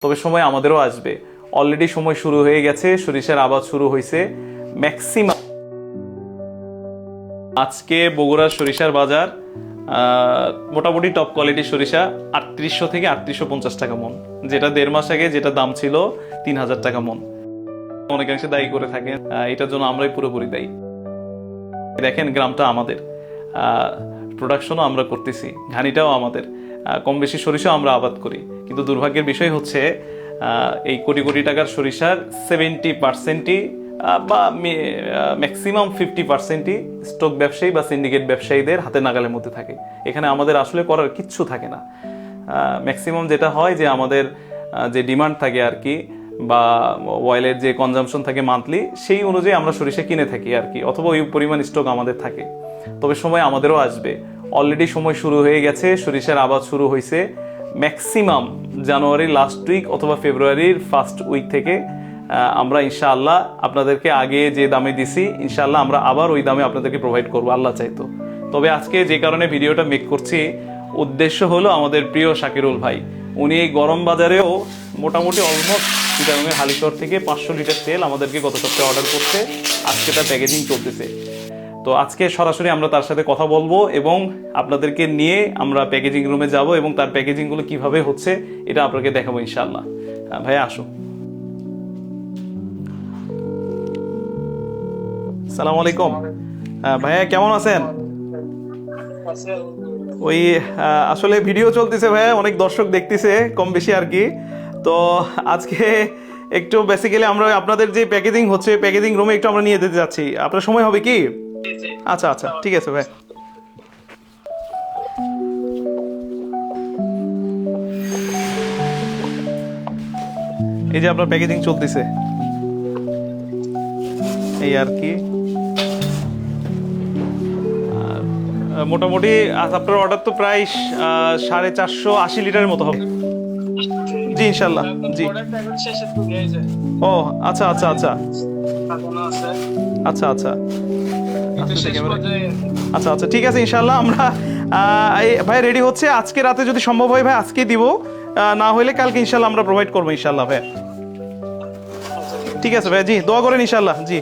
তবে সময় আমাদেরও আসবে। অলরেডি সময় শুরু হয়ে গেছে, সরিষার আবাদ শুরু হয়েছে। ম্যাক্সিমাম আজকে বগুড়ার সরিষার বাজার মোটামুটি টপ কোয়ালিটির সরিষা ৩৮০০ থেকে ৩৮৫০ টাকা মন, যেটা ১.৫ মাস আগে যেটা দাম ছিল ৩,০০০ টাকা মন। অনেকাংশে দায়ী করে থাকেন, এটার জন্য আমরাই পুরোপুরি দায়ী। দেখেন গ্রামটা আমাদের, প্রোডাকশনও আমরা করতেছি, ঘানিটাও আমাদের, কম বেশি সরিষাও আমরা আবাদ করি। কিন্তু দুর্ভাগ্যের বিষয় হচ্ছে এই কোটি কোটি টাকার সরিষার 70%ই বা ম্যাক্সিমাম 50%ই স্টক ব্যবসায়ী বা সিন্ডিকেট ব্যবসায়ীদের হাতে নাগালের মধ্যে থাকে। এখানে আমাদের আসলে করার কিচ্ছু থাকে না। ম্যাক্সিমাম যেটা হয় যে আমাদের যে ডিমান্ড থাকে আর কি, বা অয়েলের যে কনজাম্পশন থাকে মান্থলি, সেই অনুযায়ী আমরা সরিষা কিনে থাকি আর কি, অথবা ওই পরিমাণ স্টক আমাদের থাকে। তবে সময় আমাদেরও আসবে। অলরেডি সময় শুরু হয়ে গেছে, সরিষার আবাদ শুরু হয়েছে। ম্যাক্সিমাম জানুয়ারির লাস্ট উইক অথবা ফেব্রুয়ারির ফার্স্ট উইক থেকে আমরা ইনশাআল্লাহ আপনাদেরকে আগে যে দামে দিছি, ইনশাআল্লাহ আমরা আবার ওই দামে আপনাদেরকে প্রোভাইড করবো আল্লাহ চাইতো। তবে আজকে যে কারণে ভিডিওটা মেক করছি, উদ্দেশ্য হলো আমাদের প্রিয় শাকিরুল ভাই, উনি এই গরম বাজারেও মোটামুটি অলমোস্ট চিটাগাংয়ের হালিশহর থেকে 500 লিটার তেল আমাদেরকে গত সপ্তাহে অর্ডার করতে, আজকে তার প্যাকেজিং চলতেছে। তো আজকে সরাসরি আমরা তার সাথে কথা বলবো এবং আপনাদেরকে নিয়ে আমরা প্যাকেজিং রুমে যাব এবং তার প্যাকেজিংগুলো কিভাবে হচ্ছে এটা আপনাকে দেখাবো ইনশাআল্লাহ। ভাইয়া আসো। আসসালামু আলাইকুম। ভাইয়া কেমন আছেন? ওই আসলে ভিডিও চলতেছে ভাইয়া, অনেক দর্শক দেখতেছে কম বেশি আর কি। তো আজকে একটু বেসিক্যালি আমরা আপনাদের যে প্যাকেজিং হচ্ছে, প্যাকেজিং রুমে একটু আমরা নিয়ে যেতে যাচ্ছি। আপনার সময় হবে কি? আচ্ছা আচ্ছা, ঠিক আছে ভাই। এই যে আপনার প্যাকেজিং চলতেছে এই আর কি। মোটামুটি আপনার অর্ডার তো প্রায় 480 লিটারের মতো হবে। জি ইনশাল্লাহ। জি ও আচ্ছা আচ্ছা আচ্ছা আচ্ছা আচ্ছা আচ্ছা আচ্ছা, ঠিক আছে ইনশাল্লাহ। আমরা ভাই রেডি হচ্ছে, আজকে রাতে যদি সম্ভব হয় ভাই আজকে দিব, না হলে কালকে ইনশাল্লাহ আমরা প্রোভাইড করবো ইনশাল্লাহ ভাই। ঠিক আছে ভাই, জি দোয়া করেন ইনশাল্লাহ। জি